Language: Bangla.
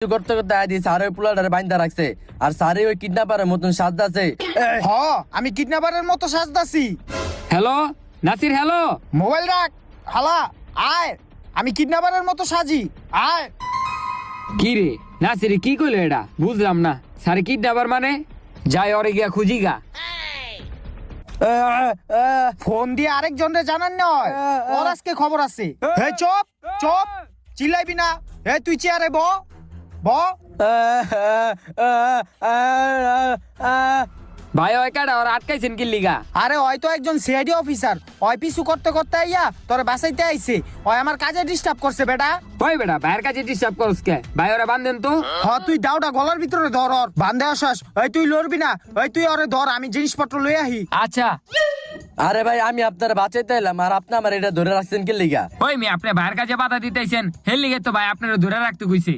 করতে করতে আদি স্যার ওই পোলাটারে বাইন্দা রাখছে আর স্যারে ওই কিডন্যাপারের মতন সাজদাছে। হ আমি কিডন্যাপারের মতো সাজদাছি। Hello Nasir, hello. মোবাইল রাখ হালা, আয় আমি কিডন্যাপারের মতো সাজি, আয়। কি রে নাসির, কি কইলো এটা বুঝলাম না। সারে কিডন্যাপার মানে? যাই ওরে গিয়া খুঁজি গা। ফোন দিয়ে আরেকজন রে জানান নয়, ওর আজকে খবর আছে। হে চুপ চুপ, চিল্লাইবি না। হে তুই চেয়ারে ব ব। ভাই ওই কাটা ওর আটকাইছেন কি লিগা? আরে হয়তো একজন সিআইডি অফিসার, ওই পিছু করতে করতে আইয়া তোরে বাঁচাইতে আইছে। ওই আমার কাজে ডিস্টার্ব করছে বেটা। ওই বেটা ভাইয়ের কাছে ডিস্টার্ব করস কে? ভাই ওরা বান্ধেন তো। হ তুই দাওটা গলার ভিতরে ধর, ওর বান্ধে আসস। ওই তুই লড়বি না, ওই তুই ওরে ধর, আমি জিনিসপত্র লই আহি। আচ্ছা। আরে ভাই আমি আপনার বাঁচাইতে এলাম আর আপনি আমার এটা ধরে রাখছেন কি লিগা? ওই মেয়ে আপনি ভাইয়ের কাছে বাধা দিতেছেন, হের লিগে তো ভাই আপনারা ধরে রাখতে কইছি।